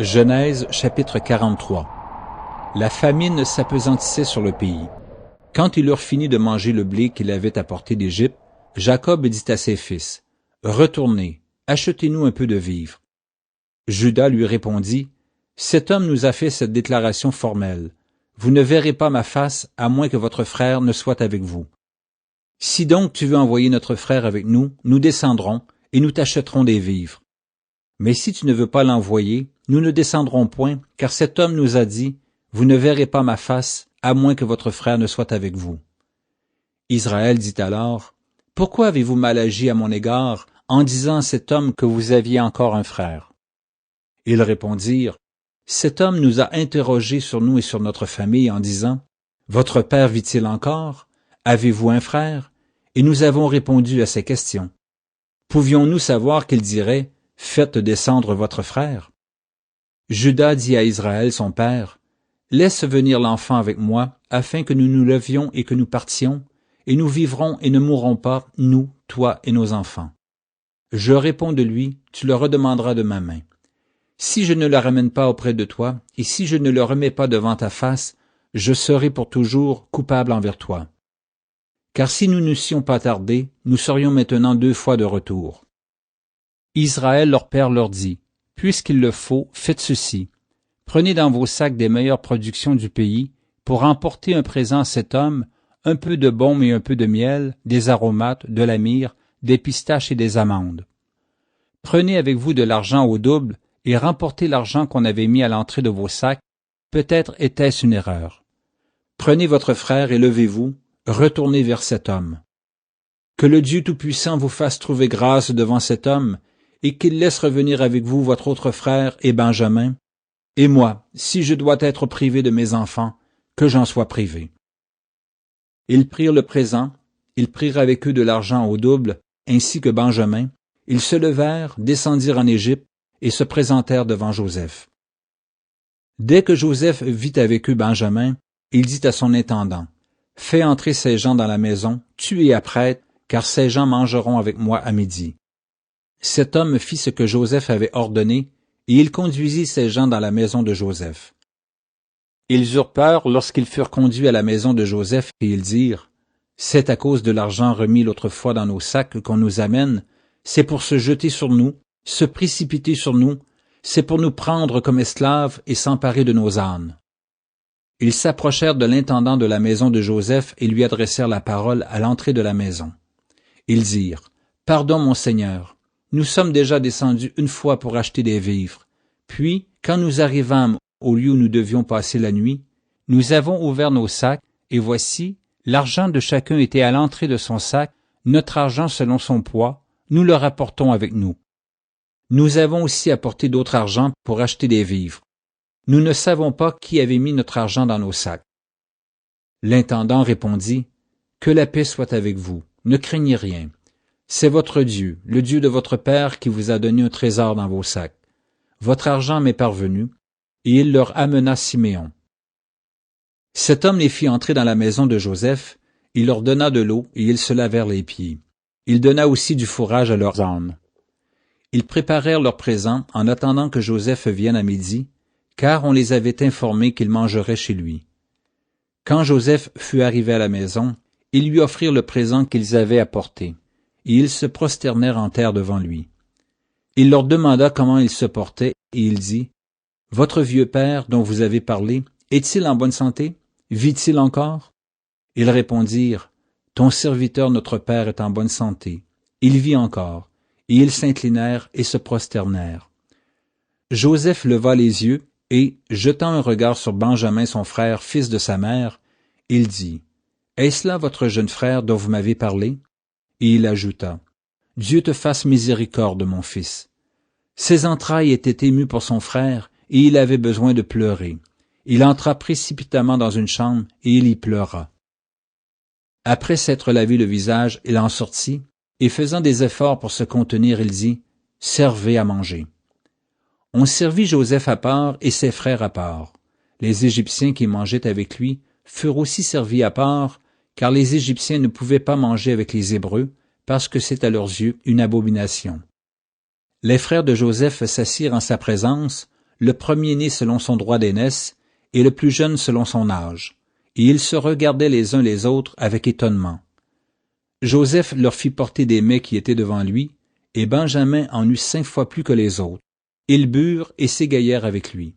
Genèse chapitre 43. La famine s'appesantissait sur le pays. Quand ils eurent fini de manger le blé qu'il avait apporté d'Égypte, Jacob dit à ses fils, « Retournez, achetez-nous un peu de vivres. » Juda lui répondit, « Cet homme nous a fait cette déclaration formelle. Vous ne verrez pas ma face, à moins que votre frère ne soit avec vous. Si donc tu veux envoyer notre frère avec nous, nous descendrons, et nous t'achèterons des vivres. Mais si tu ne veux pas l'envoyer, nous ne descendrons point, car cet homme nous a dit, « Vous ne verrez pas ma face, à moins que votre frère ne soit avec vous. » Israël dit alors, « Pourquoi avez-vous mal agi à mon égard, en disant à cet homme que vous aviez encore un frère? » Ils répondirent, « Cet homme nous a interrogés sur nous et sur notre famille en disant, « Votre père vit-il encore? Avez-vous un frère? » Et nous avons répondu à ces questions. Pouvions-nous savoir qu'il dirait, « Faites descendre votre frère. » Juda dit à Israël son père, « Laisse venir l'enfant avec moi, afin que nous nous levions et que nous partions, et nous vivrons et ne mourrons pas, nous, toi et nos enfants. Je réponds de lui, tu le redemanderas de ma main. Si je ne le ramène pas auprès de toi, et si je ne le remets pas devant ta face, je serai pour toujours coupable envers toi. Car si nous n'eussions pas tardé, nous serions maintenant 2 fois de retour. » Israël leur père leur dit, « Puisqu'il le faut, faites ceci. Prenez dans vos sacs des meilleures productions du pays, pour emporter un présent à cet homme, un peu de baume et un peu de miel, des aromates, de la myrrhe, des pistaches et des amandes. Prenez avec vous de l'argent au double, et remportez l'argent qu'on avait mis à l'entrée de vos sacs, peut-être était-ce une erreur. Prenez votre frère et levez-vous, retournez vers cet homme. Que le Dieu Tout-Puissant vous fasse trouver grâce devant cet homme, et qu'il laisse revenir avec vous votre autre frère et Benjamin, et moi, si je dois être privé de mes enfants, que j'en sois privé. » Ils prirent le présent, ils prirent avec eux de l'argent au double, ainsi que Benjamin, ils se levèrent, descendirent en Égypte, et se présentèrent devant Joseph. Dès que Joseph vit avec eux Benjamin, il dit à son intendant, « Fais entrer ces gens dans la maison, tu et apprête, car ces gens mangeront avec moi à midi. » Cet homme fit ce que Joseph avait ordonné, et il conduisit ces gens dans la maison de Joseph. Ils eurent peur lorsqu'ils furent conduits à la maison de Joseph, et ils dirent, « C'est à cause de l'argent remis l'autre fois dans nos sacs qu'on nous amène, c'est pour se jeter sur nous, se précipiter sur nous, c'est pour nous prendre comme esclaves et s'emparer de nos ânes. » Ils s'approchèrent de l'intendant de la maison de Joseph et lui adressèrent la parole à l'entrée de la maison. Ils dirent, « Pardon, mon Seigneur, nous sommes déjà descendus une fois pour acheter des vivres. Puis, quand nous arrivâmes au lieu où nous devions passer la nuit, nous avons ouvert nos sacs, et voici, l'argent de chacun était à l'entrée de son sac, notre argent selon son poids, nous le rapportons avec nous. Nous avons aussi apporté d'autre argent pour acheter des vivres. Nous ne savons pas qui avait mis notre argent dans nos sacs. » L'intendant répondit, « Que la paix soit avec vous, ne craignez rien. C'est votre Dieu, le Dieu de votre Père, qui vous a donné un trésor dans vos sacs. Votre argent m'est parvenu. » Et il leur amena Siméon. Cet homme les fit entrer dans la maison de Joseph, il leur donna de l'eau, et ils se lavèrent les pieds. Il donna aussi du fourrage à leurs ânes. Ils préparèrent leurs présents en attendant que Joseph vienne à midi, car on les avait informés qu'il mangerait chez lui. Quand Joseph fut arrivé à la maison, ils lui offrirent le présent qu'ils avaient apporté, et ils se prosternèrent en terre devant lui. Il leur demanda comment ils se portaient, et il dit, « Votre vieux père, dont vous avez parlé, est-il en bonne santé? Vit-il encore? » Ils répondirent, « Ton serviteur notre père est en bonne santé. Il vit encore. » Et ils s'inclinèrent et se prosternèrent. Joseph leva les yeux, et, jetant un regard sur Benjamin son frère, fils de sa mère, il dit, « Est-ce là votre jeune frère dont vous m'avez parlé? » Et il ajouta, « Dieu te fasse miséricorde, mon fils. » Ses entrailles étaient émues pour son frère, et il avait besoin de pleurer. Il entra précipitamment dans une chambre, et il y pleura. Après s'être lavé le visage, il en sortit, et faisant des efforts pour se contenir, il dit, « Servez à manger. » On servit Joseph à part et ses frères à part. Les Égyptiens qui mangeaient avec lui furent aussi servis à part, car les Égyptiens ne pouvaient pas manger avec les Hébreux, parce que c'est à leurs yeux une abomination. Les frères de Joseph s'assirent en sa présence, le premier-né selon son droit d'aînesse, et le plus jeune selon son âge, et ils se regardaient les uns les autres avec étonnement. Joseph leur fit porter des mets qui étaient devant lui, et Benjamin en eut 5 fois plus que les autres. Ils burent et s'égayèrent avec lui.